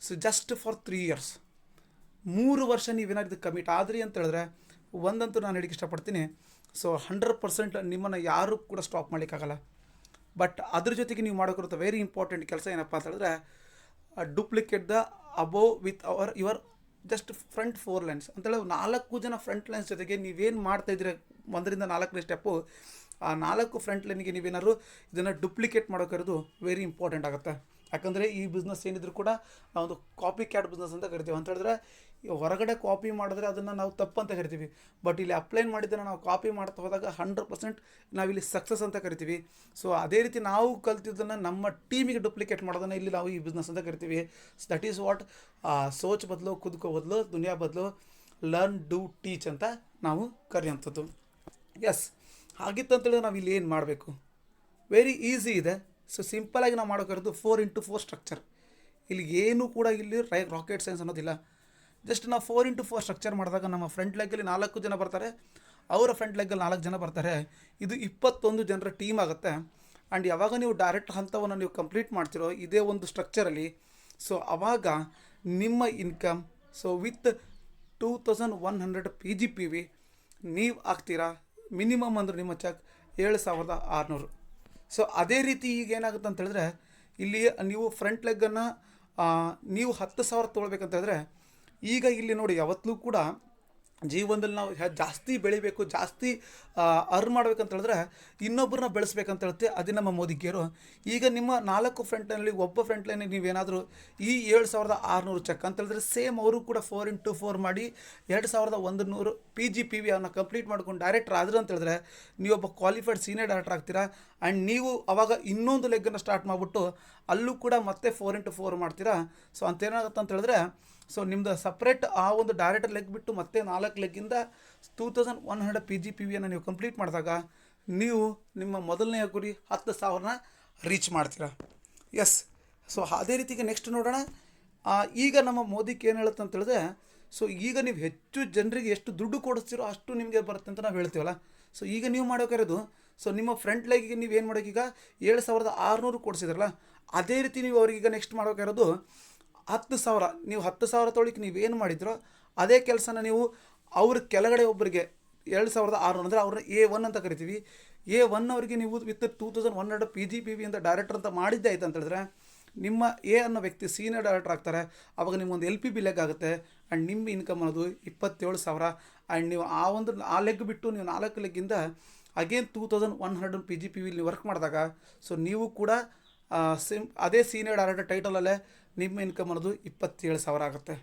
ಸೊ ಜಸ್ಟ್ ಫಾರ್ 3 ಇಯರ್ಸ್, 3 ವರ್ಷ ನೀವೇನಾದ್ರು ಇದಕ್ಕೆ ಕಮಿಟ್ ಆದ್ರಿ ಅಂತ ಹೇಳಿದ್ರೆ ಒಂದಂತೂ ನಾನು ಹೇಳಕ್ಕೆ ಇಷ್ಟಪಡ್ತೀನಿ. ಸೊ 100% ನಿಮ್ಮನ್ನು ಯಾರೂ ಕೂಡ ಸ್ಟಾಪ್ ಮಾಡಲಿಕ್ಕಾಗಲ್ಲ. ಬಟ್ ಅದ್ರ ಜೊತೆಗೆ ನೀವು ಮಾಡೋಕ್ಕಿರುತ್ತೆ ವೆರಿ ಇಂಪಾರ್ಟೆಂಟ್ ಕೆಲಸ ಏನಪ್ಪ ಅಂತ ಹೇಳಿದ್ರೆ duplicate the above with your just front 4 lines ಅಂತೇಳಿ 4 ಜನ ಫ್ರಂಟ್ ಲೈನ್ಸ್ ಜೊತೆಗೆ ನೀವೇನು ಮಾಡ್ತಾಯಿದ್ರೆ 1 ರಿಂದ 4ನೇ ಸ್ಟೆಪ್ಪು, ಆ 4 ಫ್ರಂಟ್ ಲೈನಿಗೆ ನೀವೇನಾದ್ರು ಇದನ್ನು ಡುಪ್ಲಿಕೇಟ್ ಮಾಡೋಕ್ಕಿರೋದು ವೆರಿ ಇಂಪಾರ್ಟೆಂಟ್ ಆಗುತ್ತೆ. ಯಾಕಂದರೆ ಈ ಬಿಸ್ನೆಸ್ ಏನಿದ್ರು ಕೂಡ ನಾವೊಂದು ಕಾಪಿ ಕ್ಯಾಟ್ ಬಿಸ್ನೆಸ್ ಅಂತ ಕರಿತೀವಿ. ಅಂತ ಹೇಳಿದ್ರೆ ಹೊರಗಡೆ ಕಾಪಿ ಮಾಡಿದ್ರೆ ಅದನ್ನು ನಾವು ತಪ್ಪು ಅಂತ ಕರಿತೀವಿ. ಬಟ್ ಇಲ್ಲಿ ಅಪ್ಲೈನ್ ಮಾಡಿದ್ದನ್ನು ನಾವು ಕಾಪಿ ಮಾಡ್ತಾ ಹೋದಾಗ 100% ನಾವಿಲ್ಲಿ ಸಕ್ಸಸ್ ಅಂತ ಕರಿತೀವಿ. ಸೊ ಅದೇ ರೀತಿ ನಾವು ಕಲ್ತಿದ್ದನ್ನು ನಮ್ಮ ಟೀಮಿಗೆ ಡುಪ್ಲಿಕೇಟ್ ಮಾಡೋದನ್ನು ಇಲ್ಲಿ ನಾವು ಈ ಬಿಸ್ನೆಸ್ ಅಂತ ಕರಿತೀವಿ. ದಟ್ ಈಸ್ ವಾಟ್ ಸೋಚ್ ಬದಲು ಖುದ್ಕೋ ಬದಲು ದುನಿಯಾ ಬದಲು ಲರ್ನ್ ಡೂ ಟೀಚ್ ಅಂತ ನಾವು ಕರೆಯುವಂಥದ್ದು. ಎಸ್, ಹಾಗಿತ್ತಂತೇಳಿದ್ರೆ ನಾವು ಇಲ್ಲಿ ಏನು ಮಾಡಬೇಕು, ವೆರಿ ಈಸಿ ಇದೆ. ಸೊ ಸಿಂಪಲಾಗಿ ನಾವು ಮಾಡೋಕ್ಕಿರೋದು 4x4 ಸ್ಟ್ರಕ್ಚರ್. ಇಲ್ಲಿ ಏನೂ ಕೂಡ ಇಲ್ಲಿ ರಾಕೆಟ್ ಸೈನ್ಸ್ ಅನ್ನೋದಿಲ್ಲ. ಜಸ್ಟ್ ನಾವು 4x4 ಸ್ಟ್ರಕ್ಚರ್ ಮಾಡಿದಾಗ ನಮ್ಮ ಫ್ರಂಟ್ ಲೆಗ್ಗಲ್ಲಿ 4 ಜನ ಬರ್ತಾರೆ, ಅವರ ಫ್ರಂಟ್ ಲೆಗ್ಗಲ್ಲಿ 4 ಜನ ಬರ್ತಾರೆ. ಇದು 21 ಜನರ ಟೀಮ್ ಆಗುತ್ತೆ. ಆ್ಯಂಡ್ ಯಾವಾಗ ನೀವು ಡೈರೆಕ್ಟ್ ಹಂತವನ್ನು ನೀವು ಕಂಪ್ಲೀಟ್ ಮಾಡ್ತಿರೋ ಇದೇ ಒಂದು ಸ್ಟ್ರಕ್ಚರಲ್ಲಿ, ಸೊ ಆವಾಗ ನಿಮ್ಮ ಇನ್ಕಮ್ ಸೊ ವಿತ್ 2100 PGPV ನೀವು ಆಗ್ತೀರಾ. ಮಿನಿಮಮ್ ಅಂದರೆ ನಿಮ್ಮ ಚೆಕ್ 7,600. ಸೊ ಅದೇ ರೀತಿ ಈಗ ಏನಾಗುತ್ತೆ ಅಂತ ಹೇಳಿದ್ರೆ ಇಲ್ಲಿ ನೀವು ಫ್ರಂಟ್ ಲೆಗ್ಗನ್ನು ನೀವು 10,000 ತೊಗೊಳ್ಬೇಕಂತ ಹೇಳಿದ್ರೆ ಈಗ ಇಲ್ಲಿ ನೋಡಿ ಯಾವತ್ತೂ ಕೂಡ ಜೀವನದಲ್ಲಿ ನಾವು ಜಾಸ್ತಿ ಬೆಳಿಬೇಕು, ಜಾಸ್ತಿ ಅರ್ನ್ ಮಾಡ್ಬೇಕಂತ ಹೇಳಿದ್ರೆ ಇನ್ನೊಬ್ಬರನ್ನ ಬೆಳೆಸ್ಬೇಕಂತ ಹೇಳುತ್ತೆ. ಅದೇ ನಮ್ಮ ಮೋದಿಗೇರು. ಈಗ ನಿಮ್ಮ 4 ಫ್ರಂಟ್ ಲೈನಲ್ಲಿ ಒಬ್ಬ ಫ್ರಂಟ್ ಲೈನಿಗೆ ನೀವೇನಾದರೂ ಈ 7,600 ಚೆಕ್ ಅಂತ ಹೇಳಿದ್ರೆ ಸೇಮ್ ಅವರು ಕೂಡ 4x4 ಮಾಡಿ 2,100 PGPV ಅನ್ನು ಕಂಪ್ಲೀಟ್ ಮಾಡ್ಕೊಂಡು ಡೈರೆಕ್ಟರ್ ಆದ್ರೆ ಅಂತ ಹೇಳಿದ್ರೆ ನೀವೊಬ್ಬ ಕ್ವಾಲಿಫೈಡ್ ಸೀನಿಯರ್ ಡೈರೆಕ್ಟರ್ ಆಗ್ತೀರಾ. ಆ್ಯಂಡ್ ನೀವು ಅವಾಗ ಇನ್ನೊಂದು ಲೆಗ್ಗನ್ನು ಸ್ಟಾರ್ಟ್ ಮಾಡಿಬಿಟ್ಟು ಅಲ್ಲೂ ಕೂಡ ಮತ್ತೆ 4x4 ಮಾಡ್ತೀರಾ. ಸೊ ಅಂತೇನಾಗುತ್ತೆ ಅಂತ ಹೇಳಿದ್ರೆ ಸೊ ನಿಮ್ಮದು ಸಪ್ರೇಟ್ ಆ ಒಂದು ಡೈರೆಕ್ಟರ್ ಲೆಗ್ ಬಿಟ್ಟು ಮತ್ತೆ 4 ಲೆಗ್ಗಿಂದ 2,100 PGPVಯನ್ನು ನೀವು ಕಂಪ್ಲೀಟ್ ಮಾಡಿದಾಗ ನೀವು ನಿಮ್ಮ ಮೊದಲನೆಯ ಗುರಿ 10,000ನ ರೀಚ್ ಮಾಡ್ತೀರಾ. ಎಸ್, ಸೊ ಅದೇ ರೀತಿಗೆ ನೆಕ್ಸ್ಟ್ ನೋಡೋಣ. ಈಗ ನಮ್ಮ ಮೋದಿಗೆ ಏನು ಹೇಳುತ್ತೆ ಅಂತ ಹೇಳಿದ್ರೆ ಸೊ ಈಗ ನೀವು ಹೆಚ್ಚು ಜನರಿಗೆ ಎಷ್ಟು ದುಡ್ಡು ಕೊಡಿಸ್ತೀರೋ ಅಷ್ಟು ನಿಮಗೆ ಬರುತ್ತೆ ಅಂತ ನಾವು ಹೇಳ್ತೀವಲ್ಲ. ಸೊ ಈಗ ನೀವು ಮಾಡೋಕ್ಕಿರೋದು ಸೊ ನಿಮ್ಮ ಫ್ರಂಟ್ ಲೆಗಿಗೆ ನೀವು ಏನು ಮಾಡೋಕ್ಕೀಗ 7,600 ಕೊಡಿಸಿದ್ರಲ್ಲ, ಅದೇ ರೀತಿ ನೀವು ಅವ್ರಿಗೀಗ ನೆಕ್ಸ್ಟ್ ಮಾಡೋಕ್ಕಿರೋದು 10,000. ನೀವು 10,000 ತೊಳಿಕ್ಕೆ ನೀವೇನು ಮಾಡಿದ್ರೋ ಅದೇ ಕೆಲಸನ ನೀವು ಅವ್ರ ಕೆಳಗಡೆ ಒಬ್ಬರಿಗೆ 7,600 ಅಂದರೆ ಅವ್ರನ್ನ A1 ಅಂತ ಕರಿತೀವಿ. A1 ಅವರಿಗೆ ನೀವು ವಿತ್ 2,100 PGPV ಅಂತ ಡೈರೆಕ್ಟರ್ ಅಂತ ಮಾಡಿದ್ದೆ ಆಯ್ತು ಅಂತ ಹೇಳಿದ್ರೆ ನಿಮ್ಮ ಎ ಅನ್ನೋ ವ್ಯಕ್ತಿ ಸೀನಿಯರ್ ಡೈರೆಕ್ಟರ್ ಆಗ್ತಾರೆ. ಆವಾಗ ನಿಮ್ಮೊಂದು LPB ಲೆಗ್ ಆಗುತ್ತೆ. ಆ್ಯಂಡ್ ನಿಮ್ಮ ಇನ್ಕಮ್ ಅನ್ನೋದು 27,000. ಆ್ಯಂಡ್ ನೀವು ಆ ಲೆಗ್ ಬಿಟ್ಟು ನೀವು 4 ಲೆಗ್ಗಿಂದ ಅಗೇನ್ 2,100 PGPV ನೀವು ವರ್ಕ್ ಮಾಡಿದಾಗ ಸೊ ನೀವು ಕೂಡ ಅದೇ ಸೀನಿಯರ್ ಡೈರೆಕ್ಟರ್ ಟೈಟಲಲ್ಲೇ ನಿಮ್ಮ ಇನ್ಕಮ್ ಅನ್ನೋದು 27,000 ಆಗುತ್ತೆ.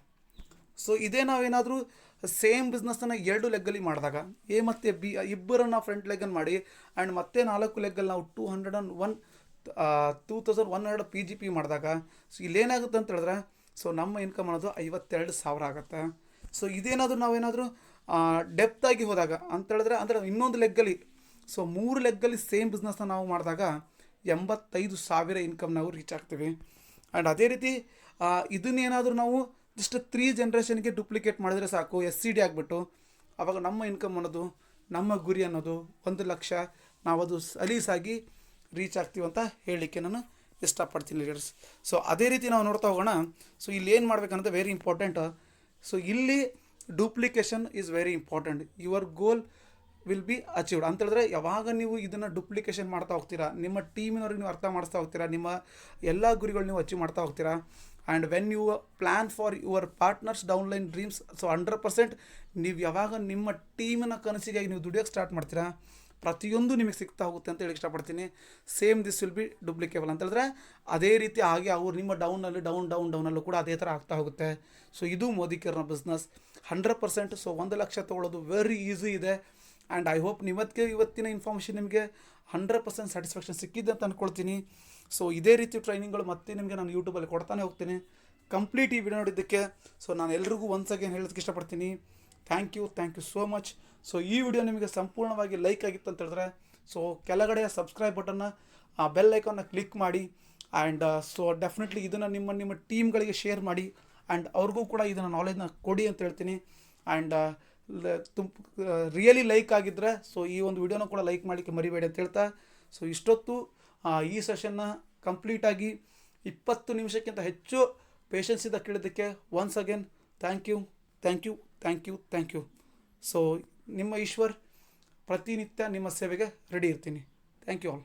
ಸೊ ಇದೇ ನಾವೇನಾದರೂ ಸೇಮ್ ಬಿಸ್ನೆಸ್ಸನ್ನು 2 ಲೆಗ್ಗಲ್ಲಿ ಮಾಡಿದಾಗ ಎ ಮತ್ತು ಬಿ ಇಬ್ಬರನ್ನು ಫ್ರಂಟ್ ಲೆಗ್ಗನ್ನು ಮಾಡಿ ಆ್ಯಂಡ್ ಮತ್ತೆ 4 ಲೆಗ್ಗಲ್ಲಿ ನಾವು 2,100 PGPV ಮಾಡಿದಾಗ ಸೊ ಇಲ್ಲೇನಾಗುತ್ತೆ ಅಂತ ಹೇಳಿದ್ರೆ ಸೊ ನಮ್ಮ ಇನ್ಕಮ್ ಅನ್ನೋದು 52,000 ಆಗುತ್ತೆ. ಸೊ ಇದೇನಾದರೂ ನಾವೇನಾದರೂ ಡೆಪ್ತಾಗಿ ಹೋದಾಗ ಅಂತ ಹೇಳಿದ್ರೆ ಅಂದರೆ ಇನ್ನೊಂದು ಲೆಗ್ಗಲ್ಲಿ ಸೊ 3 ಲೆಗ್ಗಲ್ಲಿ ಸೇಮ್ ಬಿಸ್ನೆಸ್ನ ನಾವು ಮಾಡಿದಾಗ 85,000 ಇನ್ಕಮ್ ನಾವು ರೀಚ್ ಆಗ್ತೀವಿ. ಆ್ಯಂಡ್ ಅದೇ ರೀತಿ ಇದನ್ನೇನಾದರೂ ನಾವು ಜಸ್ಟ್ 3 ಜನ್ರೇಷನ್ಗೆ ಡುಪ್ಲಿಕೇಟ್ ಮಾಡಿದರೆ ಸಾಕು, SCD ಆಗಿಬಿಟ್ಟು ಆವಾಗ ನಮ್ಮ ಇನ್ಕಮ್ ಅನ್ನೋದು ನಮ್ಮ ಗುರಿ ಅನ್ನೋದು 1 ಲಕ್ಷ ನಾವು ಅದು ಸಲೀಸಾಗಿ ರೀಚ್ ಆಗ್ತೀವಿ ಅಂತ ಹೇಳಲಿಕ್ಕೆ ನಾನು ಇಷ್ಟಪಡ್ತೀನಿ ಲೀಡರ್ಸ್. ಸೊ ಅದೇ ರೀತಿ ನಾವು ನೋಡ್ತಾ ಹೋಗೋಣ. ಸೊ ಇಲ್ಲಿ ಏನು ಮಾಡ್ಬೇಕನ್ನೋದು ವೆರಿ ಇಂಪಾರ್ಟೆಂಟ್. ಸೊ ಇಲ್ಲಿ duplication is very important. Your goal will be achieved ಅಂತ ಹೇಳಿದ್ರೆ, ಯಾವಾಗ ನೀವು ಇದನ್ನು ಡುಪ್ಲಿಕೇಶನ್ ಮಾಡ್ತಾ ಹೋಗ್ತೀರಾ, ನಿಮ್ಮ ಟೀಮಿನವ್ರಿಗೆ ನೀವು ಅರ್ಥ ಮಾಡಿಸ್ತಾ ಹೋಗ್ತೀರಾ, ನಿಮ್ಮ ಎಲ್ಲ ಗುರಿಗಳು ನೀವು ಅಚೀವ್ ಮಾಡ್ತಾ ಹೋಗ್ತೀರಾ. And when you plan for your partners downline dreams, so 100% ನೀವು ಯಾವಾಗ ನಿಮ್ಮ ಟೀಮಿನ ಕನಸಿಗಾಗಿ ನೀವು ದುಡಿಯೋಕ್ಕೆ ಸ್ಟಾರ್ಟ್ ಮಾಡ್ತೀರಾ, ಪ್ರತಿಯೊಂದು ನಿಮಗೆ ಸಿಗ್ತಾ ಹೋಗುತ್ತೆ ಅಂತ ಹೇಳಿ ಇಷ್ಟಪಡ್ತೀನಿ. ಸೇಮ್ ದಿಸ್ ವಿಲ್ ಬಿ ಡುಪ್ಲಿಕೇಬಲ್ ಅಂತ ಹೇಳಿದ್ರೆ ಅದೇ ರೀತಿ ಹಾಗೆ ಅವ್ರು ನಿಮ್ಮ ಡೌನಲ್ಲೂ ಕೂಡ ಅದೇ ಥರ ಆಗ್ತಾ ಹೋಗುತ್ತೆ. ಸೊ ಇದು ಮೋದಿ ಕೇರ್ನ ಬಿಸ್ನೆಸ್ 100%. ಸೊ 1 ಲಕ್ಷ ತೊಗೊಳ್ಳೋದು ವೆರಿ ಈಸಿ ಇದೆ. ಆ್ಯಂಡ್ ಐ ಹೋಪ್ ಇವತ್ತಿನ ಇನ್ಫಾರ್ಮೇಷನ್ ನಿಮಗೆ 100% ಸ್ಯಾಟಿಸ್ಫ್ಯಾಕ್ಷನ್ ಸಿಕ್ಕಿದೆ ಅಂತ ಅಂದ್ಕೊಳ್ತೀನಿ. ಸೊ ಇದೇ ರೀತಿ ಟ್ರೈನಿಂಗ್ಗಳು ಮತ್ತೆ ನಿಮಗೆ ನಾನು ಯೂಟ್ಯೂಬಲ್ಲಿ ಕೊಡ್ತಾನೆ ಹೋಗ್ತೀನಿ. ಕಂಪ್ಲೀಟ್ ಈ ವಿಡಿಯೋ ನೋಡಿದ್ದಕ್ಕೆ ಸೊ ನಾನು ಎಲ್ರಿಗೂ ಒನ್ಸ್ ಅಗೇನ್ ಹೇಳೋದಕ್ಕೆ ಇಷ್ಟಪಡ್ತೀನಿ. Thank you so much. So ಈ ವಿಡಿಯೋ ನಿಮಗೆ ಸಂಪೂರ್ಣವಾಗಿ ಲೈಕ್ ಆಗಿತ್ತು ಅಂತ ಹೇಳಿದ್ರೆ, ಸೊ ಕೆಳಗಡೆಯ ಸಬ್ಸ್ಕ್ರೈಬ್ ಬಟನ್ನ ಬೆಲ್ ಐಕಾನ್ನ ಕ್ಲಿಕ್ ಮಾಡಿ. ಆ್ಯಂಡ್ ಸೊ ಡೆಫಿನೆಟ್ಲಿ ಇದನ್ನು ನಿಮ್ಮ ಟೀಮ್ಗಳಿಗೆ ಶೇರ್ ಮಾಡಿ. ಆ್ಯಂಡ್ ಅವ್ರಿಗೂ ಕೂಡ ಇದನ್ನು ನಾಲೆಜ್ನ ಕೊಡಿ ಅಂತ ಹೇಳ್ತೀನಿ. ಆ್ಯಂಡ್ ರಿಯಲಿ ಲೈಕ್ ಆಗಿದ್ದರೆ ಸೊ ಈ ಒಂದು ವಿಡಿಯೋನ ಕೂಡ ಲೈಕ್ ಮಾಡಲಿಕ್ಕೆ ಮರಿಬೇಡಿ ಅಂತ ಹೇಳ್ತಾ, ಸೊ ಇಷ್ಟೊತ್ತು ಈ ಸೆಷನ್ನ ಕಂಪ್ಲೀಟಾಗಿ 20 ನಿಮಿಷಕ್ಕಿಂತ ಹೆಚ್ಚು ಪೇಷನ್ಸಿಂದ ಕೇಳಿದ್ದಕ್ಕೆ once again thank you. So ನಿಮ್ಮ ಈಶ್ವರ್ ಪ್ರತಿನಿತ್ಯ ನಿಮ್ಮ ಸೇವೆಗೆ ರೆಡಿ ಇರ್ತೀನಿ. Thank you all.